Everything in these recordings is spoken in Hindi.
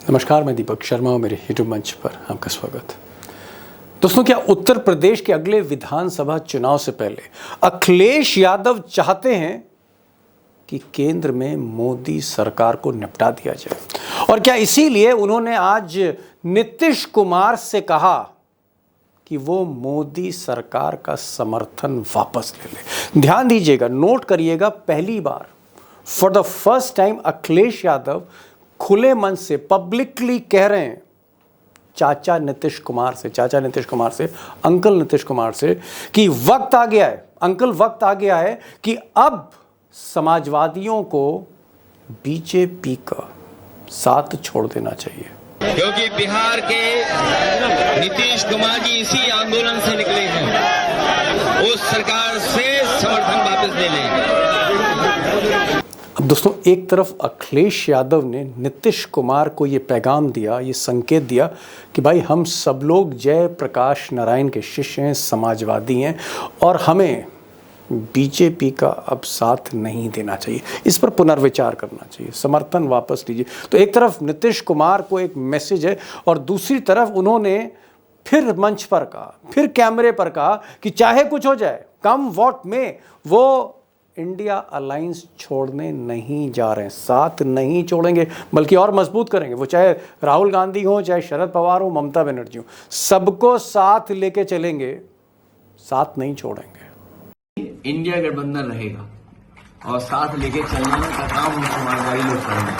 नमस्कार, मैं दीपक शर्मा और मेरे यूट्यूब मंच पर आपका स्वागत। दोस्तों, क्या उत्तर प्रदेश के अगले विधानसभा चुनाव से पहले अखिलेश यादव चाहते हैं कि केंद्र में मोदी सरकार को निपटा दिया जाए? और क्या इसीलिए उन्होंने आज नीतीश कुमार से कहा कि वो मोदी सरकार का समर्थन वापस ले ले? ध्यान दीजिएगा, नोट करिएगा, पहली बार for the first time Akhilesh Yadav खुले मन से पब्लिकली कह रहे हैं चाचा नीतीश कुमार से, अंकल नीतीश कुमार से कि वक्त आ गया है, अंकल वक्त आ गया है कि अब समाजवादियों को बीजेपी का साथ छोड़ देना चाहिए। क्योंकि बिहार के नीतीश कुमार जी इसी आंदोलन से निकले हैं, उस सरकार से समर्थन वापस ले लें। अब दोस्तों, एक तरफ अखिलेश यादव ने नीतीश कुमार को ये पैगाम दिया, ये संकेत दिया कि भाई हम सब लोग जयप्रकाश नारायण के शिष्य हैं, समाजवादी हैं और हमें बीजेपी का अब साथ नहीं देना चाहिए, इस पर पुनर्विचार करना चाहिए, समर्थन वापस लीजिए। तो एक तरफ नीतीश कुमार को एक मैसेज है और दूसरी तरफ उन्होंने फिर मंच पर कहा, फिर कैमरे पर कहा कि चाहे कुछ हो जाए, कम वोट में वो इंडिया अलायंस छोड़ने नहीं जा रहे हैं, साथ नहीं छोड़ेंगे बल्कि और मजबूत करेंगे। वो चाहे राहुल गांधी हो, चाहे शरद पवार हो, ममता बनर्जी हो, सबको साथ लेके चलेंगे, साथ नहीं छोड़ेंगे। इंडिया गठबंधन रहेगा और साथ लेके चलने का काम हम समाजवादी लोग करेंगे।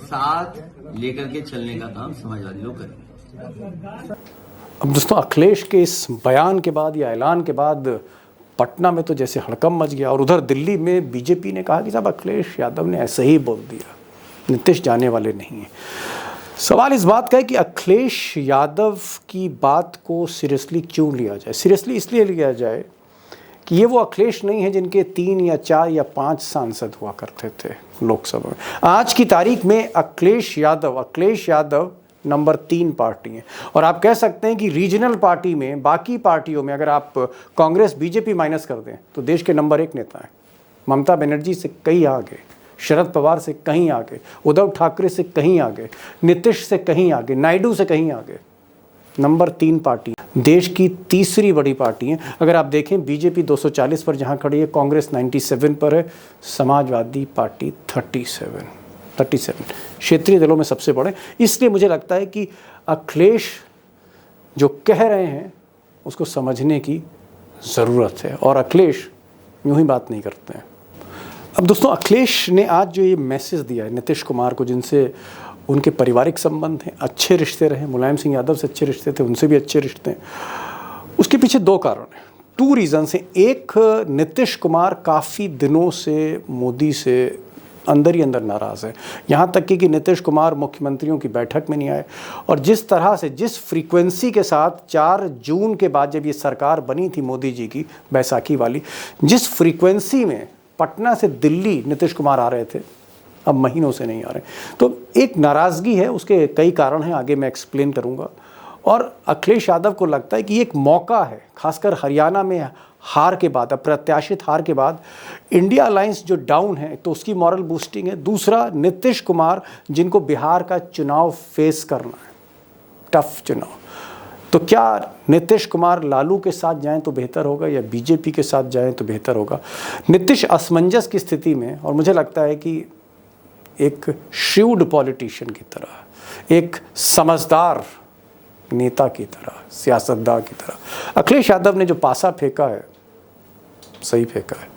साथ लेकर के चलने का काम समाजवादी लोग करेंगे। अब दोस्तों, अखिलेश के इस बयान के बाद या ऐलान के बाद पटना में तो जैसे हड़कंप मच गया और उधर दिल्ली में बीजेपी ने कहा कि साहब अखिलेश यादव ने ऐसे ही बोल दिया, नीतीश जाने वाले नहीं हैं। सवाल इस बात का है कि अखिलेश यादव की बात को सीरियसली क्यों लिया जाए? सीरियसली इसलिए लिया जाए कि ये वो अखिलेश नहीं है जिनके 3 या 4 या 5 सांसद हुआ करते थे लोकसभा में। आज की तारीख में अखिलेश यादव नंबर 3 पार्टी है और आप कह सकते हैं कि रीजनल पार्टी में, बाकी पार्टियों में अगर आप कांग्रेस बीजेपी माइनस कर दें तो देश के नंबर 1 नेता हैं। ममता बनर्जी से कहीं आगे, शरद पवार से कहीं आगे, उद्धव ठाकरे से कहीं आगे, नीतीश से कहीं आगे, नायडू से कहीं आगे। नंबर 3 पार्टी देश की तीसरी बड़ी पार्टी है। अगर आप देखें, बीजेपी 240 पर जहां खड़ी है, कांग्रेस 97 पर है, समाजवादी पार्टी 37 क्षेत्रीय दलों में सबसे बड़े। इसलिए मुझे लगता है कि अखिलेश जो कह रहे हैं उसको समझने की ज़रूरत है और अखिलेश यूं ही बात नहीं करते हैं। अब दोस्तों, अखिलेश ने आज जो ये मैसेज दिया है नीतीश कुमार को, जिनसे उनके पारिवारिक संबंध हैं, अच्छे रिश्ते रहे, मुलायम सिंह यादव से अच्छे रिश्ते थे, उनसे भी अच्छे रिश्ते हैं, उसके पीछे 2 कारण हैं, 2 रीज़न्स हैं। एक, नीतीश कुमार काफ़ी दिनों से मोदी से अंदर ही अंदर नाराज़ है, यहाँ तक कि नीतीश कुमार मुख्यमंत्रियों की बैठक में नहीं आए और जिस तरह से, जिस फ्रीक्वेंसी के साथ 4 जून के बाद जब ये सरकार बनी थी मोदी जी की, बैसाखी वाली, जिस फ्रीक्वेंसी में पटना से दिल्ली नीतीश कुमार आ रहे थे, अब महीनों से नहीं आ रहे। तो एक नाराज़गी है, उसके कई कारण हैं, आगे मैं एक्सप्लेन करूँगा। और अखिलेश यादव को लगता है कि एक मौका है, खासकर हरियाणा में हार के बाद, अप्रत्याशित हार के बाद इंडिया अलायंस जो डाउन है तो उसकी मॉरल बूस्टिंग है। दूसरा, नीतीश कुमार जिनको बिहार का चुनाव फेस करना है, टफ चुनाव, तो क्या नीतीश कुमार लालू के साथ जाएं तो बेहतर होगा या बीजेपी के साथ जाएं तो बेहतर होगा? नीतीश असमंजस की स्थिति में, और मुझे लगता है कि एक श्रूड पॉलिटिशियन की तरह, एक समझदार नेता की तरह, सियासतदान की तरह अखिलेश यादव ने जो पासा फेंका है, सही फेंका है।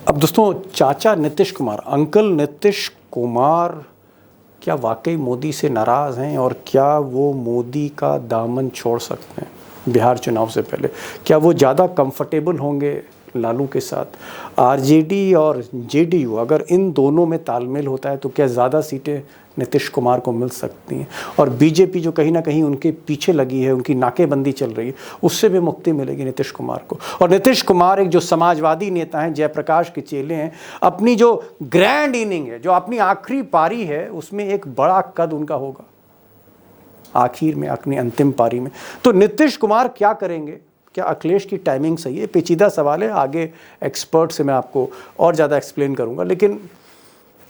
अब दोस्तों, चाचा नीतीश कुमार, अंकल नीतीश कुमार क्या वाकई मोदी से नाराज़ हैं और क्या वो मोदी का दामन छोड़ सकते हैं बिहार चुनाव से पहले? क्या वो ज़्यादा कंफर्टेबल होंगे लालू के साथ? आरजेडी और जेडीयू, अगर इन दोनों में तालमेल होता है तो क्या ज़्यादा सीटें नीतीश कुमार को मिल सकती हैं? और बीजेपी जो कहीं ना कहीं उनके पीछे लगी है, उनकी नाकेबंदी चल रही है, उससे भी मुक्ति मिलेगी नीतीश कुमार को। और नीतीश कुमार एक जो समाजवादी नेता हैं, जयप्रकाश के चेले हैं, अपनी जो ग्रैंड इनिंग है, जो अपनी आखिरी पारी है, उसमें एक बड़ा कद उनका होगा आखिर में, अपनी अंतिम पारी में। तो नीतीश कुमार क्या करेंगे? क्या अखिलेश की टाइमिंग सही है? पेचीदा सवाल है, आगे एक्सपर्ट से मैं आपको और ज़्यादा एक्सप्लेन करूँगा। लेकिन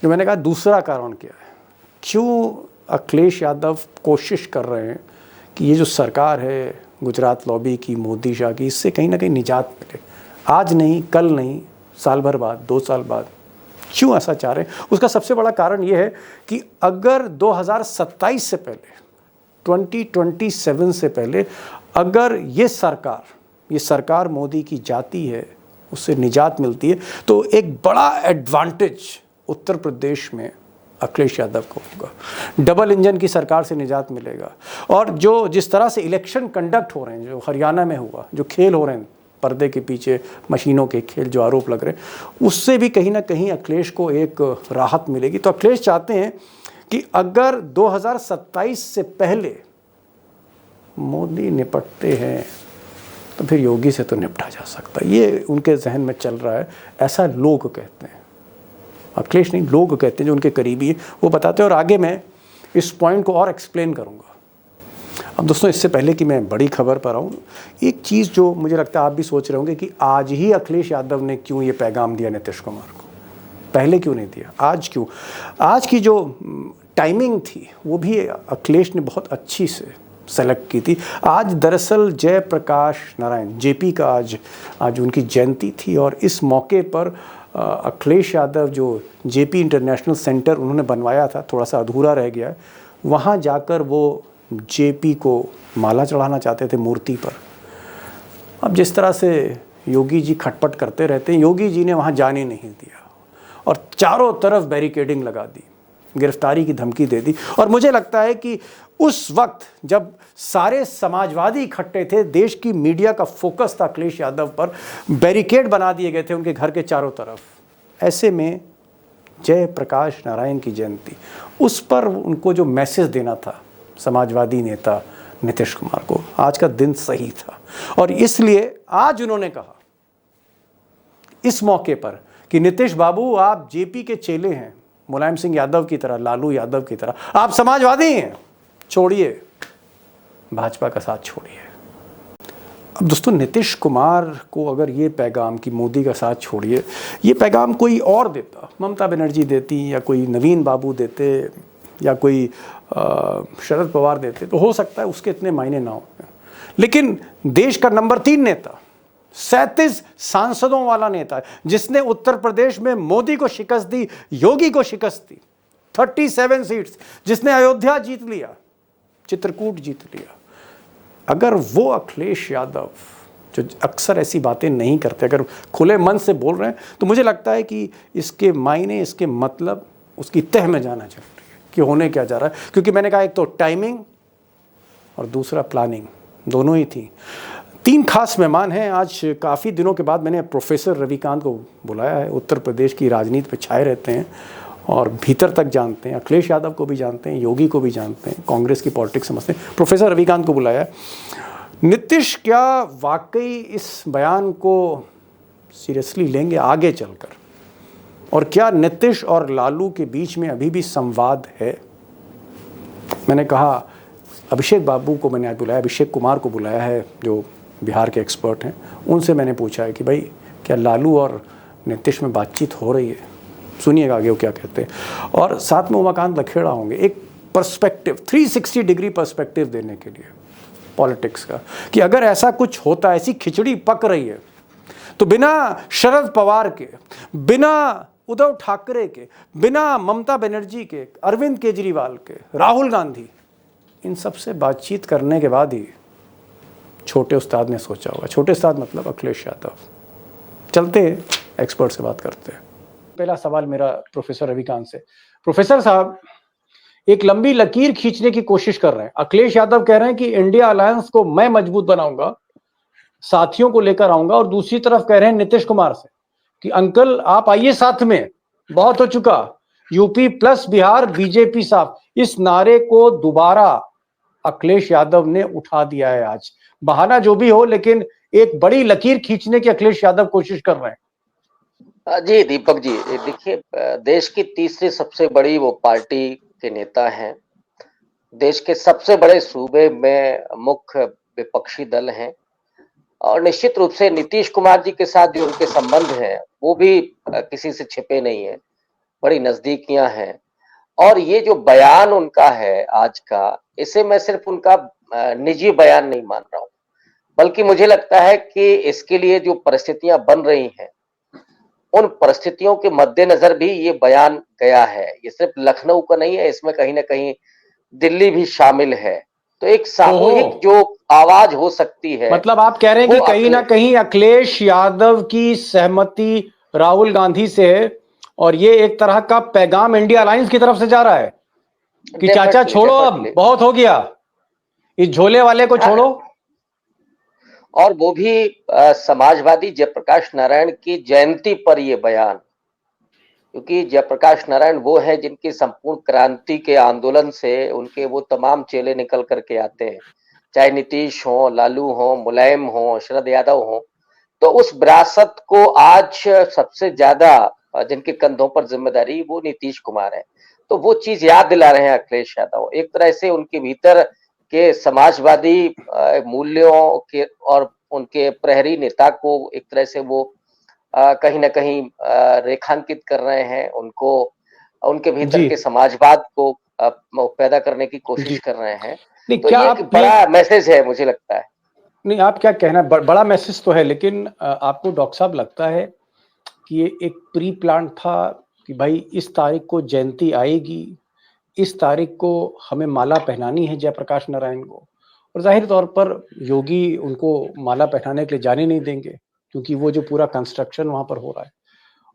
जो मैंने कहा, दूसरा कारण क्या है? क्यों अखिलेश यादव कोशिश कर रहे हैं कि ये जो सरकार है गुजरात लॉबी की, मोदी शाह की, इससे कहीं ना कहीं निजात मिले। आज नहीं, कल नहीं, साल भर बाद, 2 साल बाद, क्यों ऐसा चाह रहे हैं? उसका सबसे बड़ा कारण ये है कि अगर 2027 से पहले, 2027 से पहले अगर ये सरकार मोदी की जाती है, उससे निजात मिलती है, तो एक बड़ा एडवांटेज उत्तर प्रदेश में अखिलेश यादव को होगा। डबल इंजन की सरकार से निजात मिलेगा। और जो जिस तरह से इलेक्शन कंडक्ट हो रहे हैं, जो हरियाणा में हुआ, जो खेल हो रहे हैं पर्दे के पीछे, मशीनों के खेल जो आरोप लग रहे हैं, उससे भी कहीं ना कहीं अखिलेश को एक राहत मिलेगी। तो अखिलेश चाहते हैं कि अगर 2027 से पहले मोदी निपटते हैं तो फिर योगी से तो निपटा जा सकता है। ये उनके जहन में चल रहा है, ऐसा लोग कहते हैं। अखिलेश नहीं, लोग कहते हैं जो उनके करीबी है, वो बताते हैं। और आगे मैं इस पॉइंट को और एक्सप्लेन करूँगा। अब दोस्तों, इससे पहले कि मैं बड़ी खबर पर आऊँ, एक चीज़ जो मुझे लगता है आप भी सोच रहे होंगे कि आज ही अखिलेश यादव ने क्यों ये पैगाम दिया नीतीश कुमार को, पहले क्यों नहीं दिया, आज क्यों? आज की जो टाइमिंग थी वो भी अखिलेश ने बहुत अच्छी से सेलेक्ट की थी। आज दरअसल जयप्रकाश नारायण जेपी का आज उनकी जयंती थी, और इस मौके पर अखिलेश यादव जो जेपी इंटरनेशनल सेंटर उन्होंने बनवाया था, थोड़ा सा अधूरा रह गया है, वहाँ जाकर वो जेपी को माला चढ़ाना चाहते थे मूर्ति पर। अब जिस तरह से योगी जी खटपट करते रहते हैं, योगी जी ने वहाँ जाने नहीं दिया और चारों तरफ बैरिकेडिंग लगा दी, गिरफ्तारी की धमकी दे दी। और मुझे लगता है कि उस वक्त जब सारे समाजवादी इकट्ठे थे, देश की मीडिया का फोकस था अखिलेश यादव पर, बैरिकेड बना दिए गए थे उनके घर के चारों तरफ। ऐसे में जयप्रकाश नारायण की जयंती, उस पर उनको जो मैसेज देना था समाजवादी नेता नीतीश कुमार को, आज का दिन सही था। और इसलिए आज उन्होंने कहा इस मौके पर कि नीतीश बाबू, आप जेपी के चेले हैं, मुलायम सिंह यादव की तरह, लालू यादव की तरह, आप समाजवादी हैं, छोड़िए भाजपा का साथ छोड़िए। अब दोस्तों, नीतीश कुमार को अगर ये पैगाम कि मोदी का साथ छोड़िए, ये पैगाम कोई और देता, ममता बनर्जी देती, या कोई नवीन बाबू देते, या कोई शरद पवार देते, तो हो सकता है उसके इतने मायने ना हो। लेकिन देश का नंबर 3 नेता, 37 सांसदों वाला नेता, जिसने उत्तर प्रदेश में मोदी को शिकस्त दी, योगी को शिकस्त दी, 37 सीट्स, जिसने अयोध्या जीत लिया, चित्रकूट जीत लिया, अगर वो अखिलेश यादव जो अक्सर ऐसी बातें नहीं करते, अगर खुले मन से बोल रहे हैं, तो मुझे लगता है कि इसके मायने, इसके मतलब, उसकी तह में जाना जरूरी है कि होने क्या जा रहा है। क्योंकि मैंने कहा, एक तो टाइमिंग और दूसरा प्लानिंग, दोनों ही थी। 3 खास मेहमान हैं आज। काफ़ी दिनों के बाद मैंने प्रोफेसर रविकांत को बुलाया है। उत्तर प्रदेश की राजनीति पे छाए रहते हैं और भीतर तक जानते हैं, अखिलेश यादव को भी जानते हैं, योगी को भी जानते हैं, कांग्रेस की पॉलिटिक्स समझते हैं। प्रोफेसर रविकांत को बुलाया। नीतीश क्या वाकई इस बयान को सीरियसली लेंगे आगे चलकर, और क्या नीतीश और लालू के बीच में अभी भी संवाद है? मैंने कहा अभिषेक बाबू को मैंने आज बुलाया, अभिषेक कुमार को बुलाया है जो बिहार के एक्सपर्ट हैं। उनसे मैंने पूछा है कि भाई क्या लालू और नीतीश में बातचीत हो रही है? सुनिएगा आगे वो क्या कहते हैं। और साथ में उमाकांत लखेड़ा होंगे, एक पर्सपेक्टिव, 360 डिग्री पर्सपेक्टिव देने के लिए पॉलिटिक्स का, कि अगर ऐसा कुछ होता है, ऐसी खिचड़ी पक रही है, तो बिना शरद पवार के, बिना उद्धव ठाकरे के, बिना ममता बनर्जी के, अरविंद केजरीवाल के, राहुल गांधी, इन सब से बातचीत करने के बाद ही छोटे उस्ताद ने सोचा होगा। छोटे उस्ताद मतलब अखिलेश यादव। चलते एक्सपर्ट से बात करते हैं। पहला सवाल मेरा प्रोफेसर रविकांत से। प्रोफेसर साहब, एक लंबी लकीर खींचने की कोशिश कर रहे हैं। अखिलेश यादव कह रहे हैं कि इंडिया अलायंस को मैं मजबूत बनाऊंगा, साथियों को लेकर आऊंगा, और दूसरी तरफ कह रहे हैं नीतीश कुमार से कि अंकल आप आइए साथ में, बहुत हो चुका, यूपी प्लस बिहार बीजेपी साफ। इस नारे को दोबारा अखिलेश यादव ने उठा दिया है आज। बहाना जो भी हो, लेकिन एक बड़ी लकीर खींचने की अखिलेश यादव कोशिश कर रहे हैं। जी दीपक जी, देखिए, देश की तीसरी सबसे बड़ी वो पार्टी के नेता हैं, देश के सबसे बड़े सूबे में मुख्य विपक्षी दल हैं, और निश्चित रूप से नीतीश कुमार जी के साथ जो उनके संबंध हैं वो भी किसी से छिपे नहीं है, बड़ी नजदीकियां हैं। और ये जो बयान उनका है आज का, इसे मैं सिर्फ उनका निजी बयान नहीं मान रहा हूं, बल्कि मुझे लगता है कि इसके लिए जो परिस्थितियां बन रही हैं, उन परिस्थितियों के मद्देनजर भी ये बयान गया है। ये सिर्फ लखनऊ का नहीं है, इसमें कहीं ना कहीं दिल्ली भी शामिल है। तो एक सामूहिक जो आवाज हो सकती है, मतलब आप कह रहे हैं कि कहीं ना कहीं अखिलेश यादव की सहमति राहुल गांधी से है और ये एक तरह का पैगाम इंडिया अलायंस की तरफ से जा रहा है कि चाचा छोड़ो, अब बहुत हो गया, इस झोले वाले को छोड़ो। और वो भी समाजवादी जयप्रकाश नारायण की जयंती पर ये बयान, क्योंकि जयप्रकाश नारायण वो है जिनकी संपूर्ण क्रांति के आंदोलन से उनके वो तमाम चेले निकल करके आते हैं, चाहे नीतीश हो, लालू हो, मुलायम हो, शरद यादव हो। तो उस विरासत को आज सबसे ज्यादा जिनके कंधों पर जिम्मेदारी वो नीतीश कुमार है। तो वो चीज याद दिला रहे हैं अखिलेश यादव, एक तरह से उनके भीतर के समाजवादी मूल्यों के और उनके प्रहरी नेता को एक तरह से वो कहीं ना कहीं रेखांकित कर रहे हैं, उनको उनके भीतर के समाजवाद को पैदा करने की कोशिश कर रहे हैं। तो ये एक बड़ा मैसेज है मुझे लगता है। नहीं, आप क्या कहना, बड़ा मैसेज तो है, लेकिन आपको डॉक्टर साहब लगता है कि ये एक प्री प्लान था कि भाई इस तारीख को जयंती आएगी, इस तारीख को हमें माला पहनानी है जयप्रकाश नारायण को, और जाहिर तौर पर योगी उनको माला पहनाने के लिए जाने नहीं देंगे क्योंकि वो जो पूरा कंस्ट्रक्शन वहां पर हो रहा है,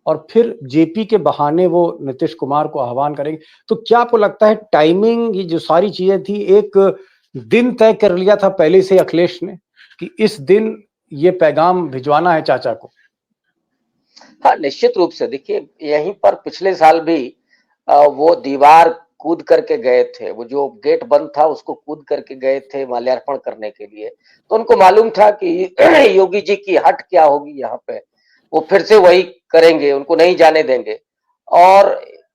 और फिर जेपी के बहाने वो नीतीश कुमार को आह्वान करेंगे। तो क्या आपको लगता है टाइमिंग, ये जो सारी चीजें थी, एक दिन तय कर लिया था पहले से अखिलेश ने कि इस दिन ये पैगाम भिजवाना है चाचा को? हाँ, निश्चित रूप से। देखिए, यहीं पर पिछले साल भी वो दीवार कूद करके गए थे, वो जो गेट बंद था उसको कूद करके गए थे माल्यार्पण करने के लिए। तो उनको मालूम था कि योगी जी की हट क्या होगी यहाँ पे, वो फिर से वही करेंगे, उनको नहीं जाने देंगे। और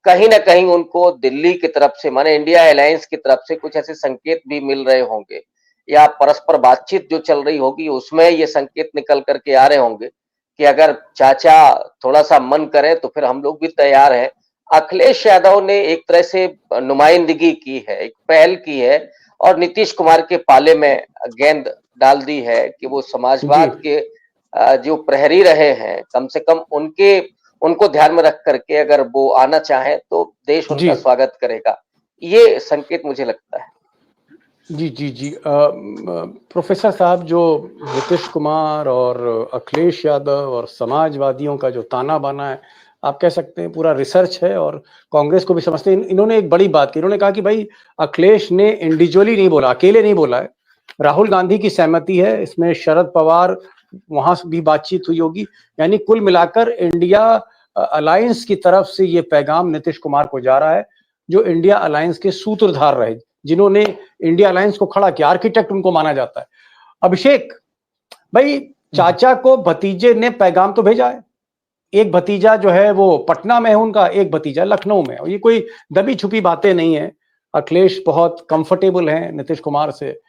कहीं ना कहीं उनको दिल्ली की तरफ से, माने इंडिया अलायंस की तरफ से कुछ ऐसे संकेत भी मिल रहे होंगे, या परस्पर बातचीत जो चल रही होगी उसमें ये संकेत निकल करके आ रहे होंगे कि अगर चाचा थोड़ा सा मन करें तो फिर हम लोग भी तैयार हैं। अखिलेश यादव ने एक तरह से नुमाइंदगी की है, एक पहल की है, और नीतीश कुमार के पाले में गेंद डाल दी है कि वो समाजवाद के जो प्रहरी रहे हैं, कम से कम उनको ध्यान में रख करके अगर वो आना चाहें तो देश उनका स्वागत करेगा। ये संकेत मुझे लगता है। जी जी जी। प्रोफेसर साहब, जो नीतीश कुमार और अखिलेश यादव और समाजवादियों का जो ताना बाना है, आप कह सकते हैं पूरा रिसर्च है, और कांग्रेस को भी समझते हैं। इन्होंने एक बड़ी बात की, इन्होंने कहा कि भाई अखिलेश ने इंडिविजुअली नहीं बोला, अकेले नहीं बोला है, राहुल गांधी की सहमति है इसमें, शरद पवार वहां भी बातचीत हुई होगी, यानी कुल मिलाकर इंडिया अलायंस की तरफ से ये पैगाम नीतीश कुमार को जा रहा है, जो इंडिया अलायंस के सूत्रधार रहे, जिन्होंने इंडिया अलायंस को खड़ा किया, आर्किटेक्ट उनको माना जाता है। अभिषेक भाई, चाचा को भतीजे ने पैगाम तो भेजा है, एक भतीजा जो है वो पटना में है उनका, एक भतीजा लखनऊ में, और ये कोई दबी छुपी बातें नहीं है। अखिलेश बहुत कंफर्टेबल हैं नीतीश कुमार से।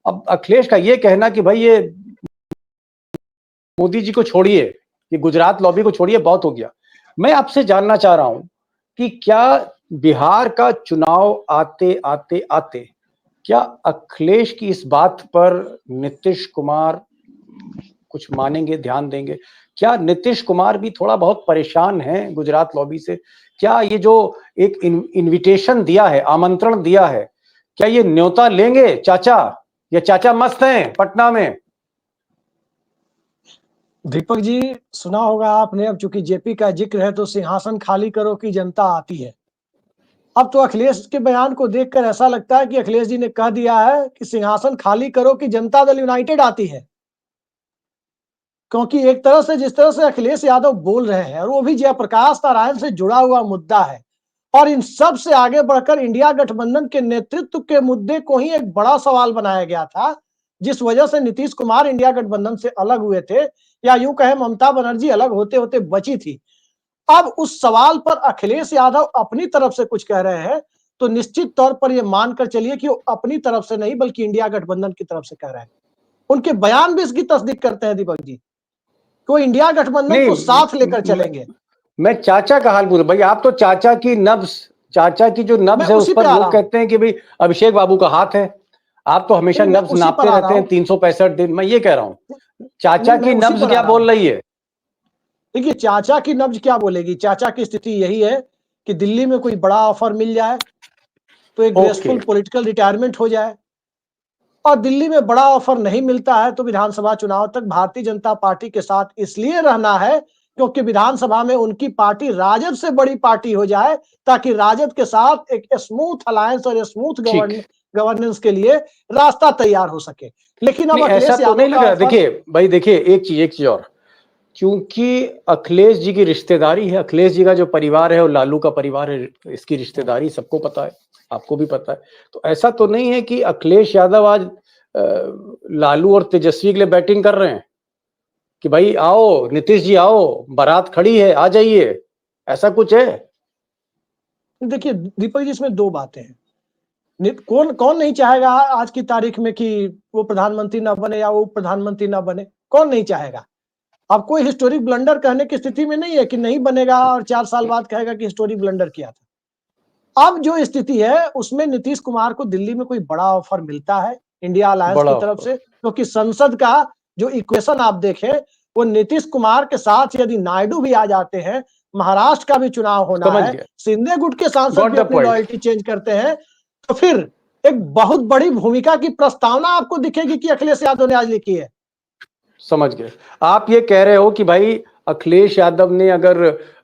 अब अखिलेश का ये कहना कि भाई ये मोदी जी को छोड़िए, ये गुजरात लॉबी को छोड़िए, बहुत हो गया। मैं आपसे जानना चाह रहा हूं कि क्या बिहार का चुनाव आते आते आते क्या अखिलेश की इस बात पर नीतीश कुमार कुछ मानेंगे, ध्यान देंगे? क्या नीतीश कुमार भी थोड़ा बहुत परेशान हैं गुजरात लॉबी से? क्या ये जो एक इनविटेशन दिया है, आमंत्रण दिया है, क्या ये न्योता लेंगे चाचा, या चाचा मस्त हैं पटना में? दीपक जी, सुना होगा आपने, अब चूंकि जेपी का जिक्र है तो सिंहासन खाली करो की जनता आती है। अब तो अखिलेश के बयान को देखकर ऐसा लगता है कि अखिलेश जी ने कह दिया है कि सिंहासन खाली करो कि जनता दल यूनाइटेड आती है। क्योंकि एक तरह से जिस तरह से अखिलेश यादव बोल रहे हैं, और वो भी जयप्रकाश नारायण से जुड़ा हुआ मुद्दा है, और इन सब से आगे बढ़कर इंडिया गठबंधन के नेतृत्व के मुद्दे को ही एक बड़ा सवाल बनाया गया था, जिस वजह से नीतीश कुमार इंडिया गठबंधन से अलग हुए थे, या यूं कहे ममता बनर्जी अलग होते होते बची थी। अब उस सवाल पर अखिलेश यादव अपनी तरफ से कुछ कह रहे हैं, तो निश्चित तौर पर यह मानकर चलिए कि वो अपनी तरफ से नहीं बल्कि इंडिया गठबंधन की तरफ से कह रहे हैं। उनके बयान भी इसकी तस्दीक करते हैं दीपक जी, तो इंडिया गठबंधन को साथ लेकर चलेंगे। मैं चाचा का हाल पूछ, भाई आप तो चाचा की नब्ज चाचा की जो नब्ज मैं है उस उसी पर पे आ रहा लोग हूं। कहते हैं कि भाई अभिषेक बाबू का हाथ है। आप तो हमेशा नहीं, मैं नब्ज उसी नापते पर आ रहते रहा हैं हूं। 365 दिन। मैं ये कह रहा हूं चाचा नहीं, मैं की उसी नब्ज पर आ क्या रहा हूं। बोल रही है। देखिए, चाचा की नब्ज क्या बोलेगी। चाचा की स्थिति यही है कि दिल्ली में कोई बड़ा ऑफर मिल जाए तो एक ओके, ग्रेसफुल पॉलिटिकल रिटायरमेंट हो जाए, और दिल्ली में बड़ा ऑफर नहीं मिलता है तो विधानसभा चुनाव तक भारतीय जनता पार्टी के साथ इसलिए रहना है क्योंकि विधानसभा में उनकी पार्टी राजद से बड़ी पार्टी हो जाए, ताकि राजद के साथ एक स्मूथ अलायंस और स्मूथ ठीक। गवर्नेंस के लिए रास्ता तैयार हो सके। लेकिन अब नहीं ऐसा अखिलेश तो यादव नहीं का लग रहा। ऑफर। देखिए भाई, देखिए एक चीज और, क्योंकि अखिलेश जी की रिश्तेदारी है, अखिलेश जी का जो परिवार है और लालू का परिवार है, इसकी रिश्तेदारी सबको पता है, आपको भी पता है। तो ऐसा तो नहीं है कि अखिलेश यादव आज लालू और तेजस्वी के लिए बैटिंग कर रहे हैं कि भाई आओ नीतीश जी आओ, बारात खड़ी है आ जाइए, ऐसा कुछ है। देखिए दीपक जी, इसमें दो बातें हैं। कौन कौन नहीं चाहेगा आज की तारीख में कि वो प्रधानमंत्री ना बने या वो प्रधानमंत्री ना बने। कौन नहीं चाहेगा। अब कोई हिस्टोरिक ब्लंडर कहने की स्थिति में नहीं है कि नहीं बनेगा और 4 साल बाद कहेगा कि हिस्टोरिक ब्लंडर किया था। अब जो स्थिति है उसमें नीतीश कुमार को दिल्ली में कोई बड़ा ऑफर मिलता है इंडिया अलायंस बड़ा की तरफ ऑफर। से, क्योंकि संसद का जो इक्वेशन आप देखें, वो नीतीश कुमार के साथ यदि नायडू भी आ जाते हैं, महाराष्ट्र का भी चुनाव होना समझ है, गया, शिंदे गुट के सांसद गॉट भी द अपनी पॉइंट। लॉयल्टी चेंज करते हैं, तो फिर एक बहुत बड़ी भूमिका की प्रस्तावना आपको दिखेगी कि अखिलेश यादव ने आज लिखी है। समझ गए। आप ये कह रहे हो कि भाई अखिलेश यादव ने अगर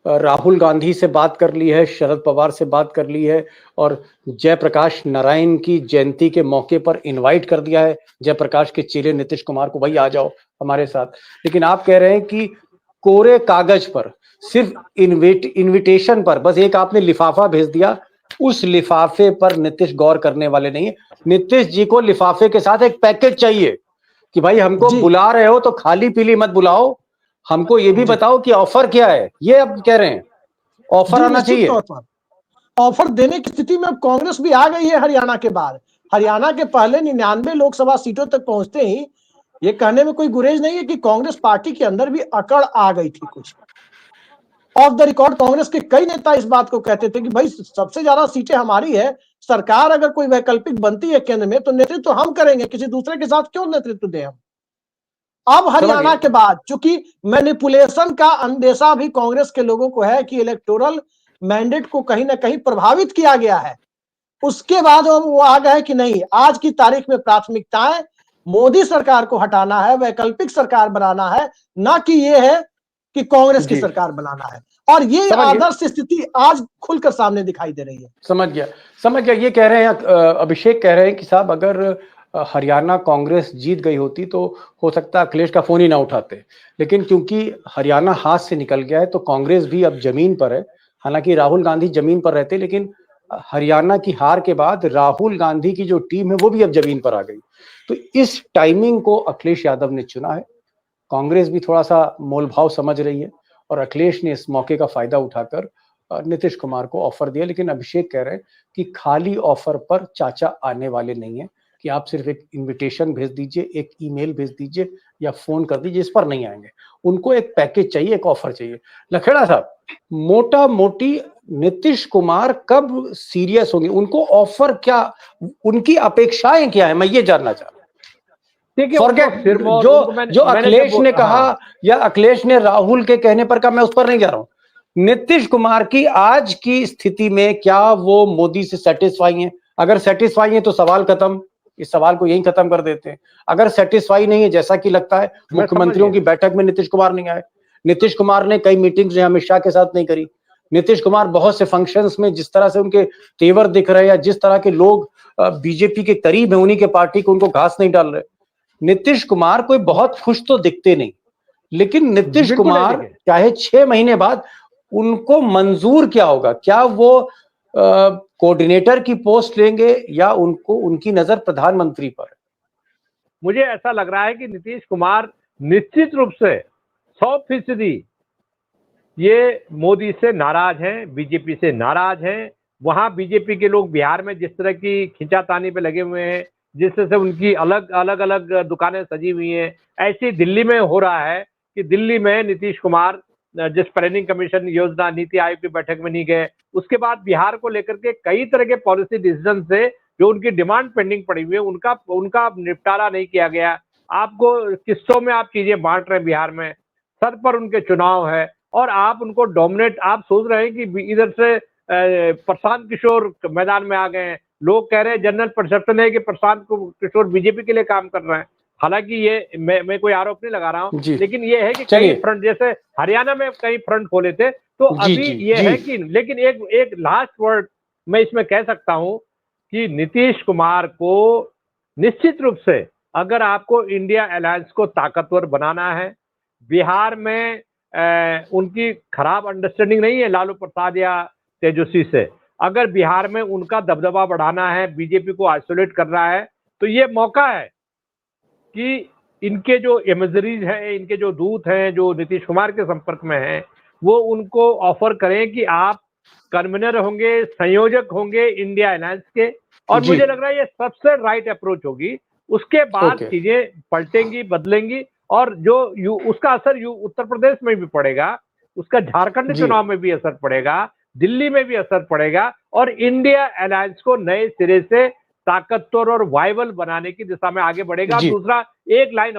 राहुल गांधी से बात कर ली है, शरद पवार से बात कर ली है और जयप्रकाश नारायण की जयंती के मौके पर इनवाइट कर दिया है जयप्रकाश के चेले नीतीश कुमार को, भाई आ जाओ हमारे साथ। लेकिन आप कह रहे हैं कि कोरे कागज पर, सिर्फ इनविटेशन पर, बस एक आपने लिफाफा भेज दिया, उस लिफाफे पर नीतीश गौर करने वाले नहीं है। नीतीश जी को लिफाफे के साथ एक पैकेज चाहिए कि भाई हमको जी बुला रहे हो तो खाली पीली मत बुलाओ, हमको ये भी जी बताओ कि ऑफर क्या है। ये अब कह रहे हैं ऑफर जी, आना निश्चित चाहिए। तौर पर ऑफर देने की स्थिति में अब कांग्रेस भी आ गई है हरियाणा के बाद। हरियाणा के पहले 99 लोकसभा सीटों तक पहुंचते ही ये कहने में कोई गुरेज नहीं है कि कांग्रेस पार्टी के अंदर भी अकड़ आ गई थी कुछ। ऑफ द रिकॉर्ड कांग्रेस के कई नेता इस बात को कहते थे कि भाई सबसे ज्यादा सीटें हमारी है, सरकार अगर कोई वैकल्पिक बनती है केंद्र में तो नेतृत्व हम करेंगे, किसी दूसरे के साथ क्यों नेतृत्व दें हम। अब समझ हरियाणा गए। के बाद चूंकि मैनिपुलेशन का अंदेशा भी कांग्रेस के लोगों को है कि इलेक्टोरल मैंडेट को कहीं ना कहीं प्रभावित किया गया है, उसके बाद वो आ गए कि नहीं, आज की तारीख में प्राथमिकताएं मोदी सरकार को हटाना है, वैकल्पिक सरकार बनाना है, ना कि ये है कि कांग्रेस की जी, सरकार बनाना है। और ये समझ गए, आदर्श स्थिति आज खुलकर सामने दिखाई दे रही है। समझ गया, समझ गया। ये कह रहे हैं अभिषेक कह रहे हैं कि साहब अगर हरियाणा कांग्रेस जीत गई होती तो हो सकता है अखिलेश का फोन ही ना उठाते, लेकिन क्योंकि हरियाणा हाथ से निकल गया है तो कांग्रेस भी अब जमीन पर है। हालांकि राहुल गांधी जमीन पर रहते, लेकिन हरियाणा की हार के बाद राहुल गांधी की जो टीम है वो भी अब जमीन पर आ गई। तो इस टाइमिंग को अखिलेश यादव ने चुना है। कांग्रेस भी थोड़ा सा मोलभाव समझ रही है और अखिलेश ने इस मौके का फायदा उठाकर नीतीश कुमार को ऑफर दिया। लेकिन अभिषेक कह रहे हैं कि खाली ऑफर पर चाचा आने वाले नहीं है, कि आप सिर्फ एक इनविटेशन भेज दीजिए, एक ईमेल भेज दीजिए या फोन कर दीजिए, इस पर नहीं आएंगे। उनको एक पैकेज चाहिए, एक ऑफर चाहिए। लखेड़ा साहब, मोटा मोटी नीतीश कुमार कब सीरियस होंगे, उनको ऑफर क्या, उनकी अपेक्षाएं क्या है, मैं ये जानना चाह रहा हूं। देखिए उनको फॉरगेट सिरमौर जो उनको जो मैंने अखिलेश ने कहा हाँ या अखिलेश ने राहुल के कहने पर कहा, मैं उस पर नहीं जा रहा हूं। नीतीश कुमार की आज की स्थिति में क्या वो मोदी से सेटिस्फाई हैं? अगर सेटिस्फाई हैं तो सवाल खत्म, इस सवाल को यहीं खत्म कर देते हैं। अगर सेटिस्फाई नहीं है, जैसा कि लगता है मैं समझ मुख्यमंत्रियों गया। की बैठक में नीतीश कुमार नहीं आए, नीतीश कुमार ने कई मीटिंग्स अमित शाह के साथ नहीं करी, नीतीश कुमार बहुत से फंक्शंस में जिस तरह से उनके तेवर दिख रहे हैं या जिस तरह के लोग बीजेपी के करीब है उन्हीं के पार्टी को, उनको घास नहीं डाल रहे। नीतीश कुमार कोई बहुत खुश तो दिखते नहीं, लेकिन नीतीश बिल्कुल नहीं कुमार दिखे। चाहे 6 महीने बाद उनको मंजूर क्या होगा, क्या वो कोऑर्डिनेटर की पोस्ट लेंगे या उनको उनकी नजर प्रधानमंत्री पर है? मुझे ऐसा लग रहा है कि नीतीश कुमार निश्चित रूप से 100% ये मोदी से नाराज हैं, बीजेपी से नाराज हैं। वहां बीजेपी के लोग बिहार में जिस तरह की खींचातानी पे लगे हुए हैं, जिस तरह से उनकी अलग अलग दुकानें सजी हुई हैं, ऐसी दिल्ली में हो रहा है कि दिल्ली में नीतीश कुमार जिस प्लानिंग कमीशन योजना नीति आयोग की बैठक में नहीं गए, उसके बाद बिहार को लेकर के कई तरह के पॉलिसी डिसीजन से जो उनकी डिमांड पेंडिंग पड़ी हुई है उनका उनका निपटारा नहीं किया गया। आपको किस्तों में आप चीजें बांट रहे हैं बिहार में, सर पर उनके चुनाव है और आप उनको डोमिनेट, आप सोच रहे हैं कि इधर से प्रशांत किशोर मैदान में आ गए हैं। लोग कह रहे हैं, जनरल परसेप्शन है कि प्रशांत किशोर बीजेपी के लिए काम कर रहे हैं। हालांकि ये मैं कोई आरोप नहीं लगा रहा हूँ, जी। लेकिन ये है कि कई चलिए। फ्रंट, जैसे हरियाणा में कई फ्रंट खोले थे, तो जी, अभी जी, ये जी। है कि, लेकिन एक लास्ट वर्ड मैं इसमें कह सकता हूं कि नीतीश कुमार को निश्चित रूप से, अगर आपको इंडिया अलायंस को ताकतवर बनाना है, बिहार में उनकी खराब अंडरस्टैंडिंग नहीं है लालू प्रसाद या तेजस्वी से, अगर बिहार में उनका दबदबा बढ़ाना है, बीजेपी को आइसोलेट करना है, तो ये मौका है कि इनके जो एमिसरीज हैं, इनके जो दूत हैं जो नीतीश कुमार के संपर्क में हैं, वो उनको ऑफर करें कि आप कन्वीनर होंगे, संयोजक होंगे इंडिया अलायंस के, और जी। मुझे लग रहा है ये सबसे राइट अप्रोच होगी। उसके बाद ओके। चीजें पलटेंगी, बदलेंगी, और जो उसका असर उत्तर प्रदेश में भी पड़ेगा, उसका झारखंड जी। चुनाव में भी असर पड़ेगा, दिल्ली में भी असर पड़ेगा, और इंडिया अलायंस को नए सिरे से ताकतवर और वाइबल बनाने की दिशा में आगे बढ़ेगा। जी। दूसरा, एक लाइन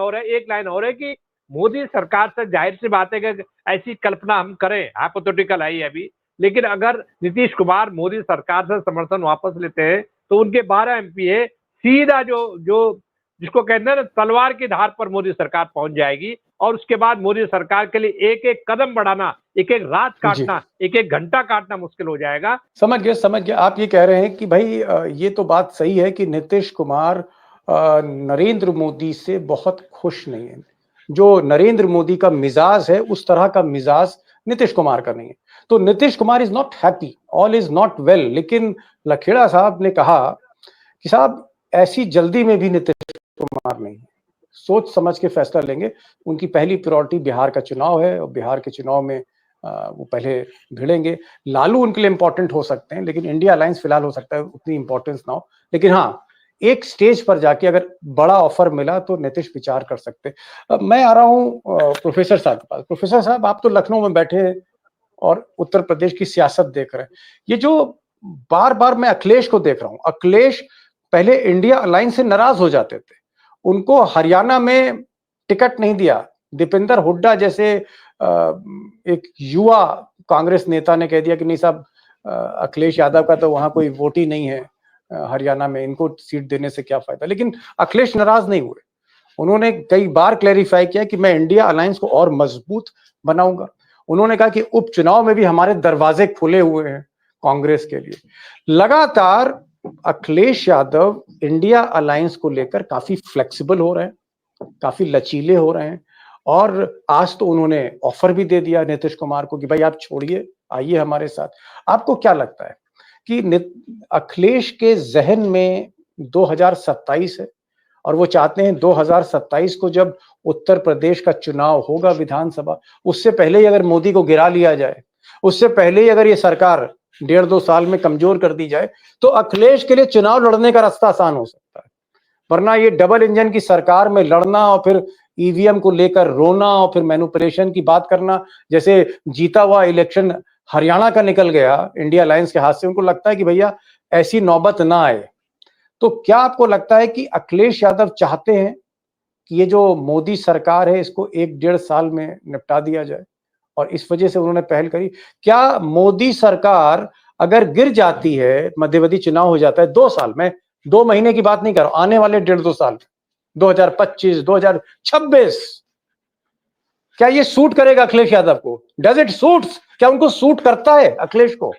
और है कि मोदी सरकार से, जाहिर सी बात है कि ऐसी कल्पना हम करें, हाइपोथेटिकल है ये अभी, लेकिन अगर नीतीश कुमार मोदी सरकार से समर्थन वापस लेते हैं तो उनके 12 एमपी है, सीधा जो जिसको कहते हैं ना, तलवार की धार पर मोदी सरकार पहुंच जाएगी, और उसके बाद मोदी सरकार के लिए एक एक कदम बढ़ाना, एक एक रात जी। काटना, एक एक घंटा काटना मुश्किल हो जाएगा। समझ गया। आप ये कह रहे हैं कि भाई ये तो बात सही है कि नीतीश कुमार नरेंद्र मोदी से बहुत खुश नहीं है। जो नरेंद्र मोदी का मिजाज है, उस तरह का मिजाज नीतीश कुमार का नहीं है। तो Nitish Kumar is not happy, all is not well. लेकिन लखेड़ा साहब ने कहा कि साहब ऐसी जल्दी में भी नीतीश कुमार नहीं है, सोच समझ के फैसला लेंगे। उनकी पहली प्रायोरिटी बिहार का चुनाव है, और बिहार के चुनाव में वो पहले भिड़ेंगे। लालू उनके लिए इंपॉर्टेंट हो सकते हैं, लेकिन इंडिया अलायंस फिलहाल हो सकता है उतनी इंपॉर्टेंस ना हो। लेकिन हाँ, एक स्टेज पर जाके अगर बड़ा ऑफर मिला तो नीतीश विचार कर सकते। अब मैं आ रहा हूँ प्रोफेसर साहब के पास। प्रोफेसर साहब, आप तो लखनऊ में बैठे हैं और उत्तर प्रदेश की सियासत देख रहे हैं। ये जो बार बार मैं अखिलेश को देख रहा हूँ, अखिलेश पहले इंडिया अलायंस से नाराज हो जाते थे, उनको हरियाणा में टिकट नहीं दिया। दीपेंद्र हुड्डा जैसे एक युवा कांग्रेस नेता ने कह दिया कि नहीं साहब, अखिलेश यादव का तो वहां कोई वोट ही नहीं है हरियाणा में, इनको सीट देने से क्या फायदा। लेकिन अखिलेश नाराज नहीं हुए, उन्होंने कई बार क्लैरिफाई किया कि मैं इंडिया अलायंस को और मजबूत बनाऊंगा। उन्होंने कहा कि उपचुनाव में भी हमारे दरवाजे खुले हुए हैं कांग्रेस के लिए। लगातार अखिलेश यादव इंडिया अलायंस को लेकर काफी फ्लेक्सिबल हो रहे हैं, काफी लचीले हो रहे हैं, और आज तो उन्होंने ऑफर भी दे दिया नीतीश कुमार को कि भाई आप छोड़िए, आइए हमारे साथ। आपको क्या लगता है कि अखिलेश के जहन में 2027 है, और वो चाहते हैं 2027 को जब उत्तर प्रदेश का चुनाव होगा विधानसभा, उससे पहले ही अगर मोदी को गिरा लिया जाए, उससे पहले ही अगर ये सरकार 1.5-2 साल में कमजोर कर दी जाए, तो अखिलेश के लिए चुनाव लड़ने का रास्ता आसान हो सकता है। वरना ये डबल इंजन की सरकार में लड़ना और फिर ईवीएम को लेकर रोना और फिर मैनिपुलेशन की बात करना, जैसे जीता हुआ इलेक्शन हरियाणा का निकल गया इंडिया अलायंस के हाथ से, उनको लगता है कि भैया ऐसी नौबत ना आए। तो क्या आपको लगता है कि अखिलेश यादव चाहते हैं कि ये जो मोदी सरकार है इसको 1-1.5 साल में निपटा दिया जाए, और इस वजह से उन्होंने पहल करी? क्या मोदी सरकार अगर गिर जाती है, मध्यवर्ती चुनाव हो जाता है 2 साल में, 2 महीने की बात नहीं कर रहा हूं, आने वाले 1.5-2 साल, 2025, 2026, क्या ये सूट करेगा अखिलेश यादव को? Does it suits? क्या उनको सूट करता है अखिलेश को?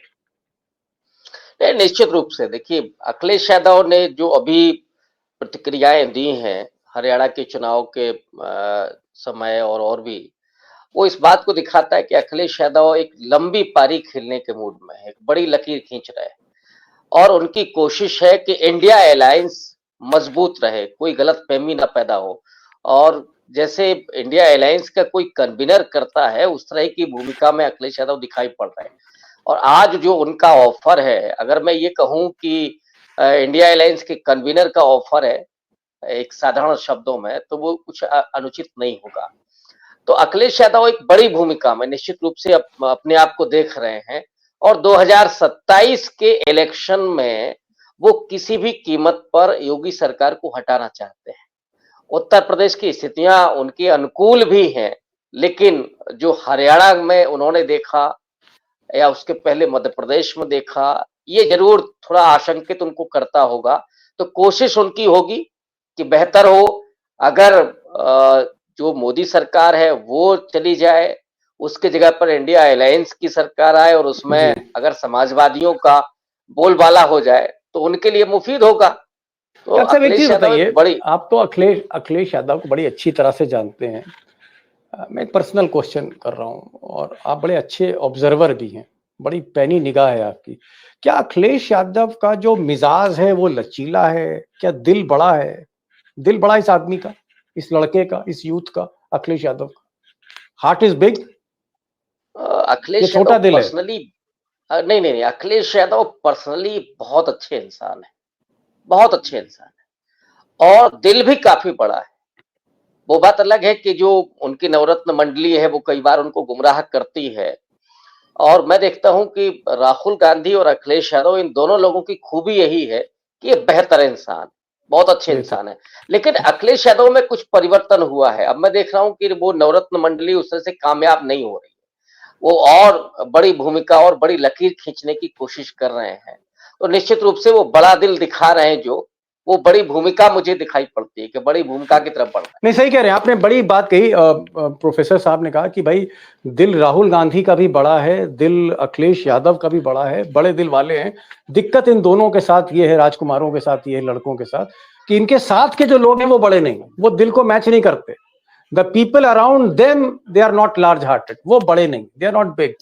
नहीं, निश्चित रूप से देखिए, अखिलेश यादव ने जो अभी प्रतिक्रियाएं दी हैं हरियाणा के चुनाव के समय और भी, वो इस बात को दिखाता है कि अखिलेश यादव एक लंबी पारी खेलने के मूड में है, बड़ी लकीर खींच रहे हैं, और उनकी कोशिश है कि इंडिया अलायंस मजबूत रहे, कोई गलतफहमी ना पैदा हो, और जैसे इंडिया अलायंस का कोई कन्वीनर करता है उस तरह की भूमिका में अखिलेश यादव दिखाई पड़ रहे हैं। और आज जो उनका ऑफर है, अगर मैं ये कहूं कि इंडिया अलायंस के कन्वीनर का ऑफर है एक साधारण शब्दों में, तो वो कुछ अनुचित नहीं होगा। तो अखिलेश यादव एक बड़ी भूमिका में निश्चित रूप से अपने आप को देख रहे हैं और 2027 के इलेक्शन में वो किसी भी कीमत पर योगी सरकार को हटाना चाहते हैं। उत्तर प्रदेश की स्थितियां उनके अनुकूल भी हैं, लेकिन जो हरियाणा में उन्होंने देखा या उसके पहले मध्य प्रदेश में देखा, ये जरूर थोड़ा आशंकित उनको करता होगा। तो कोशिश उनकी होगी कि बेहतर हो अगर जो मोदी सरकार है वो चली जाए, उसकी जगह पर इंडिया अलायंस की सरकार आए और उसमें अगर समाजवादियों का बोलबाला हो जाए तो उनके लिए मुफीद होगा। तो अच्छा, एक चीज बताइए, बड़ी आप तो अखिलेश यादव को बड़ी अच्छी तरह से जानते हैं। मैं एक पर्सनल क्वेश्चन कर रहा हूँ और आप बड़े अच्छे ऑब्जर्वर भी हैं, बड़ी पैनी निगाह है आपकी। क्या अखिलेश यादव का जो मिजाज है वो लचीला है? क्या दिल बड़ा है? दिल बड़ा इस आदमी का, इस लड़के का, इस यूथ का, अखिलेश यादव का? Heart is big? अखिलेश छोटा यादव दिल है? पर्सनली नहीं, अखिलेश यादव पर्सनली बहुत अच्छे इंसान है, बहुत अच्छे इंसान है और दिल भी काफी बड़ा है। वो बात अलग है कि जो उनकी नवरत्न मंडली है वो कई बार उनको गुमराह करती है और मैं देखता हूं कि राहुल गांधी और अखिलेश यादव, इन दोनों लोगों की खूबी यही है कि ये बेहतर इंसान, बहुत अच्छे इंसान है। लेकिन अखिलेश यादव में कुछ परिवर्तन हुआ है। अब मैं देख रहा हूं कि वो नवरत्न मंडली उस तरह से कामयाब नहीं हो रही है, वो और बड़ी भूमिका और बड़ी लकीर खींचने की कोशिश कर रहे हैं। तो निश्चित रूप से वो बड़ा दिल दिखा रहे हैं, जो वो बड़ी भूमिका मुझे दिखाई पड़ती है कि बड़ी भूमिका की तरफ बढ़ रहे हैं। नहीं, सही कह रहे हैं, आपने बड़ी बात कही। प्रोफेसर साहब ने कहा कि भाई दिल राहुल गांधी का भी बड़ा है, दिल अखिलेश यादव का भी बड़ा है, बड़े दिल वाले हैं। दिक्कत इन दोनों के साथ ये है, राजकुमारों के साथ ये है, लड़कों के साथ, कि इनके साथ के जो लोग हैं वो बड़े नहीं, वो दिल को मैच नहीं करते। The people around them they are not large hearted, वो बड़े नहीं, दे आर नॉट बिग।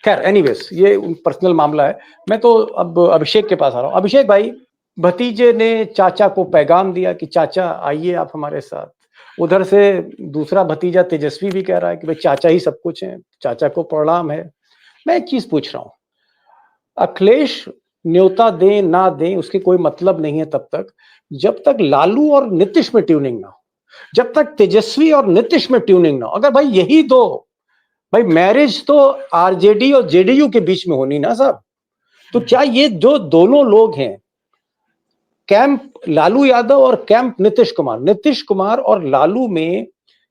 खैर एनीवेज, ये पर्सनल मामला है। मैं तो अब अभिषेक के पास आ रहा हूँ। अभिषेक भाई, भतीजे ने चाचा को पैगाम दिया कि चाचा आइए आप हमारे साथ। उधर से दूसरा भतीजा तेजस्वी भी कह रहा है कि भाई चाचा ही सब कुछ है, चाचा को प्रणाम है। मैं एक चीज पूछ रहा हूँ, अखिलेश न्योता दें ना दें उसके कोई मतलब नहीं है तब तक जब तक लालू और नीतीश में ट्यूनिंग ना हो, जब तक तेजस्वी और नीतीश में ट्यूनिंग ना हो। अगर भाई यही दो, भाई मैरिज तो आरजेडी और जेडीयू के बीच में होनी ना साहब, तो क्या ये जो दोनों लोग हैं, कैंप लालू यादव और कैंप नीतीश कुमार और लालू में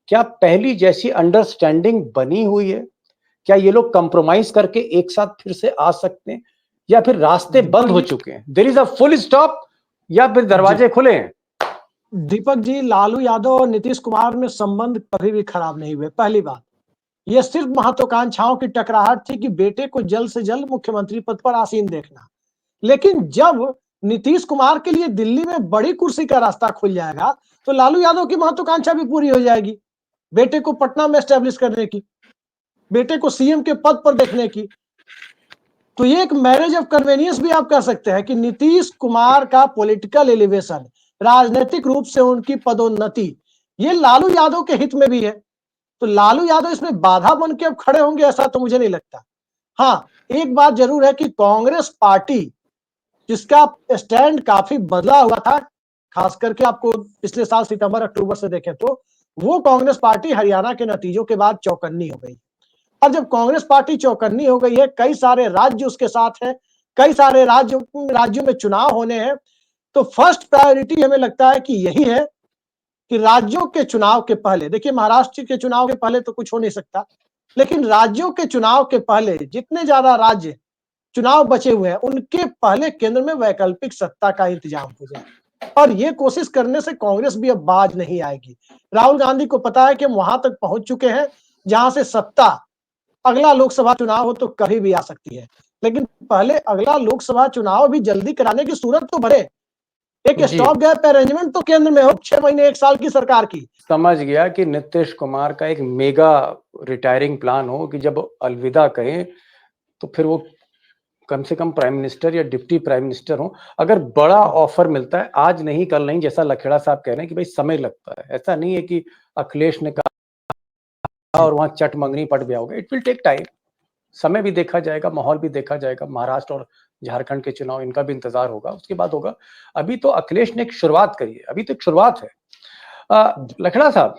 क्या पहली जैसी अंडरस्टैंडिंग बनी हुई है? क्या ये लोग कंप्रोमाइज करके एक साथ फिर से आ सकते हैं या फिर रास्ते बंद हो चुके हैं? There is a full stop या फिर दरवाजे खुले हैं? दीपक जी, लालू यादव और नीतीश कुमार में संबंध कभी भी खराब नहीं हुए। पहली बात, यह सिर्फ महत्वाकांक्षाओं की टकराहट थी कि बेटे को जल्द से जल्द मुख्यमंत्री पद पर आसीन देखना। लेकिन जब नीतीश कुमार के लिए दिल्ली में बड़ी कुर्सी का रास्ता खुल जाएगा तो लालू यादव की महत्वाकांक्षा भी पूरी हो जाएगी, बेटे को पटना में एस्टेब्लिश करने की, बेटे को सीएम के पद पर देखने की। तो ये एक मैरिज ऑफ कन्वेनियंस भी आप कह सकते हैं कि नीतीश कुमार का पॉलिटिकल एलिवेशन, राजनीतिक रूप से उनकी पदोन्नति, ये लालू यादव के हित में भी है। तो लालू यादव इसमें बाधा बन के अब खड़े होंगे ऐसा तो मुझे नहीं लगता। हाँ, एक बात जरूर है कि कांग्रेस पार्टी, जिसका स्टैंड काफी बदला हुआ था, खास करके आपको पिछले साल सितंबर अक्टूबर से देखें तो वो कांग्रेस पार्टी हरियाणा के नतीजों के बाद चौकन्नी हो गई। और जब कांग्रेस पार्टी चौकन्नी हो गई है, कई सारे राज्य उसके साथ हैं, कई सारे राज्यों में चुनाव होने हैं, तो फर्स्ट प्रायोरिटी हमें लगता है कि यही है कि राज्यों के चुनाव के पहले, देखिए महाराष्ट्र के चुनाव के पहले तो कुछ हो नहीं सकता, लेकिन राज्यों के चुनाव के पहले जितने ज्यादा राज्य चुनाव बचे हुए हैं उनके पहले केंद्र में वैकल्पिक सत्ता का इंतजाम हो जाए। और ये कोशिश करने से कांग्रेस भी अब बाज नहीं आएगी। राहुल गांधी को पता है कि हम वहां तक पहुंच चुके हैं जहां से सत्ता अगला लोकसभा चुनाव हो तो कभी भी आ सकती है, लेकिन पहले अगला लोकसभा चुनाव भी जल्दी कराने की सूरत तो बने। एक स्टॉप गैप अरेंजमेंट तो केंद्र में हो, 6 महीने 1 साल की सरकार की। समझ गया कि नीतीश कुमार का एक मेगा रिटायरिंग प्लान हो कि जब अलविदा कहें तो फिर वो कम से कम प्राइम मिनिस्टर या डिप्टी प्राइम मिनिस्टर हो। अगर बड़ा ऑफर मिलता है, आज नहीं कल नहीं, जैसा लखेड़ा साहब कह रहे हैं कि भाई समय लगता है, ऐसा नहीं है कि अखिलेश ने कहा और वहां चट मंगनी पट गया होगा। इट विल टेक टाइम, समय भी देखा जाएगा, माहौल भी देखा जाएगा, महाराष्ट्र और झारखंड के चुनाव इनका भी इंतजार होगा, उसके बाद होगा। अभी तो अखिलेश ने एक शुरुआत करी है, अभी तो एक शुरुआत है। लखेड़ा साहब,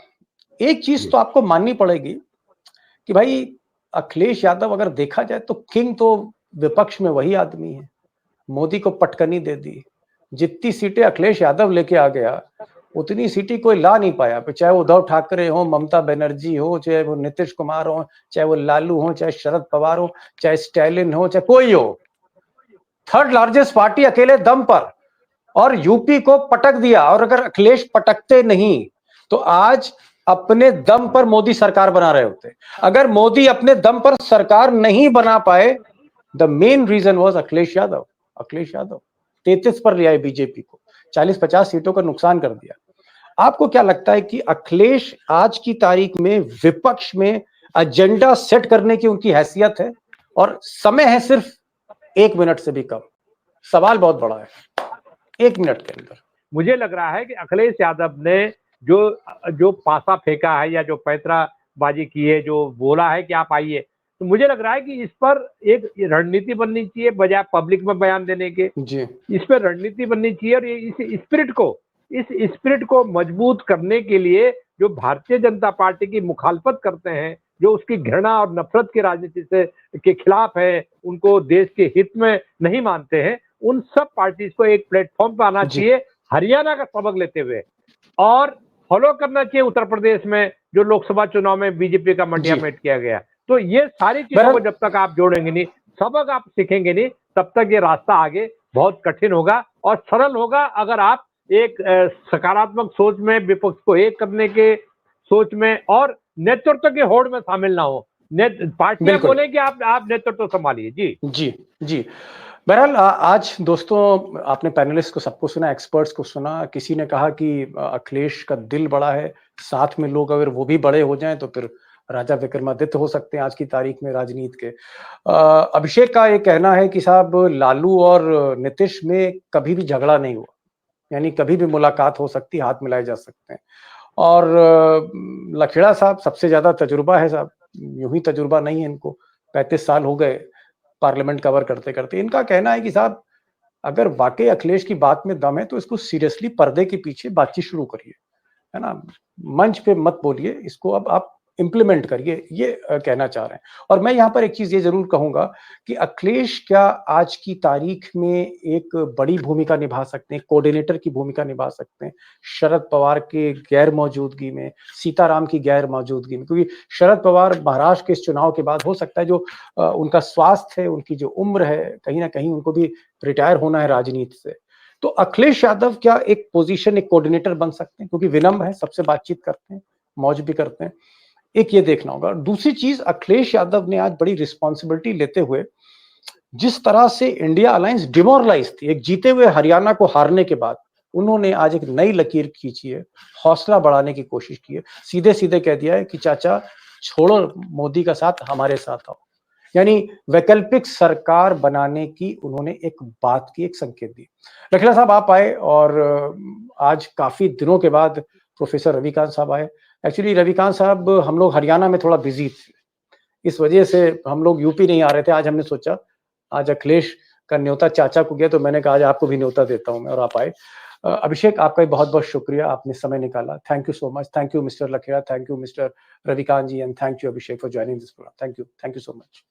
एक चीज तो आपको माननी पड़ेगी कि भाई अखिलेश यादव अगर देखा जाए तो किंग तो विपक्ष में वही आदमी है। मोदी को पटकनी दे दी, जितनी सीटें अखिलेश यादव लेके आ गया उतनी सीटें कोई ला नहीं पाया, चाहे वो उद्धव ठाकरे हो, ममता बनर्जी हो, चाहे वो नीतीश कुमार हो, चाहे वो लालू हो, चाहे शरद पवार हो, चाहे स्टैलिन हो, चाहे कोई हो। थर्ड लार्जेस्ट पार्टी अकेले दम पर, और यूपी को पटक दिया। और अगर अखिलेश पटकते नहीं तो आज अपने दम पर मोदी सरकार बना रहे होते। अगर मोदी अपने दम पर सरकार नहीं बना पाए, the main reason was Akhilesh Yadav. Akhilesh Yadav 33 पर ले आए बीजेपी को, 40-50 सीटों का नुकसान कर दिया। आपको क्या लगता है कि अखिलेश आज की तारीख में विपक्ष में एजेंडा सेट करने की उनकी हैसियत है? और समय है सिर्फ 1 मिनट से भी कम, सवाल बहुत बड़ा है 1 मिनट के अंदर। मुझे लग रहा है कि अखिलेश यादव ने जो पासा फेंका है या जो पैंतराबाजी की है, जो बोला है कि आप आइए, तो मुझे लग रहा है कि इस पर एक रणनीति बननी चाहिए बजाय पब्लिक में बयान देने के। जी, इस पर रणनीति बननी चाहिए और इस स्पिरिट को मजबूत करने के लिए जो भारतीय जनता पार्टी की मुखालफत करते हैं, जो उसकी घृणा और नफरत की राजनीति से के खिलाफ है, उनको देश के हित में नहीं मानते हैं, उन सब पार्टीज को एक प्लेटफॉर्म पर आना चाहिए हरियाणा का सबक लेते हुए, और फॉलो करना चाहिए उत्तर प्रदेश में जो लोकसभा चुनाव में बीजेपी का मंडियामेट किया गया। तो ये सारी चीजों को जब तक आप जोड़ेंगे नहीं, सबक आप सीखेंगे नहीं, तब तक ये रास्ता आगे बहुत कठिन होगा और सरल होगा अगर आप एक सकारात्मक सोच में, विपक्ष को एक करने के सोच में और नेतृत्व के होड़ में शामिल ना हो। पार्टियां बोले कि आप नेतृत्व संभालिए। जी जी जी। बहरहाल आज दोस्तों आपने पैनलिस्ट को सबको सुना, एक्सपर्ट्स को सुना। किसी ने कहा कि अखिलेश का दिल बड़ा है, साथ में लोग अगर वो भी बड़े हो जाएं तो फिर राजा विक्रमादित्य हो सकते हैं आज की तारीख में राजनीति के। अभिषेक का ये कहना है कि साहब लालू और नीतीश में कभी भी झगड़ा नहीं हुआ, यानी कभी भी मुलाकात हो सकती, हाथ मिलाए जा सकते हैं। और लखेड़ा साहब सबसे ज्यादा तजुर्बा है साहब, यूं ही तजुर्बा नहीं है इनको, 35 साल हो गए पार्लियामेंट कवर करते करते। इनका कहना है कि साहब अगर वाकई अखिलेश की बात में दम है तो इसको सीरियसली पर्दे के पीछे बातचीत शुरू करिए, है ना, मंच पे मत बोलिए, इसको अब आप इम्प्लीमेंट करिए, ये कहना चाह रहे हैं। और मैं यहाँ पर एक चीज ये जरूर कहूंगा कि अखिलेश क्या आज की तारीख में एक बड़ी भूमिका निभा सकते हैं, कोऑर्डिनेटर की भूमिका निभा सकते हैं शरद पवार के गैर मौजूदगी में, सीताराम की गैर मौजूदगी में, क्योंकि शरद पवार महाराष्ट्र के इस चुनाव के बाद हो सकता है जो उनका स्वास्थ्य है, उनकी जो उम्र है, कहीं ना कहीं उनको भी रिटायर होना है राजनीति से। तो अखिलेश यादव क्या एक पोजीशन, एक कोऑर्डिनेटर बन सकते हैं, क्योंकि विनम्र है, सबसे बातचीत करते हैं, मौज भी करते हैं, एक ये देखना होगा। दूसरी चीज, अखिलेश यादव ने आज बड़ी रिस्पॉन्सिबिलिटी लेते हुए जिस तरह से इंडिया अलायंस डिमोरलाइज थी, एक जीते हुए हरियाणा को हारने के बाद उन्होंने आज एक नई लकीर खींची है, हौसला बढ़ाने की कोशिश की है, सीधे सीधे कह दिया है कि चाचा छोड़ो मोदी का साथ, हमारे साथ आओ, यानी वैकल्पिक सरकार बनाने की उन्होंने एक बात की, एक संकेत दी। लखेड़ा साहब आप आए और आज काफी दिनों के बाद प्रोफेसर रविकांत साहब आए। एक्चुअली रविकांत साहब हम लोग हरियाणा में थोड़ा बिजी थे, इस वजह से हम लोग यूपी नहीं आ रहे थे। आज हमने सोचा आज अखिलेश का न्योता चाचा को गया तो मैंने कहा आज आपको भी न्योता देता हूं मैं, और आप आए। अभिषेक आपका बहुत बहुत शुक्रिया, आपने समय निकाला। Thank you so much. Thank you mister Lakhera, thank you mister Ravikant ji, and thank you Abhishek for joining this programme. Thank you so much.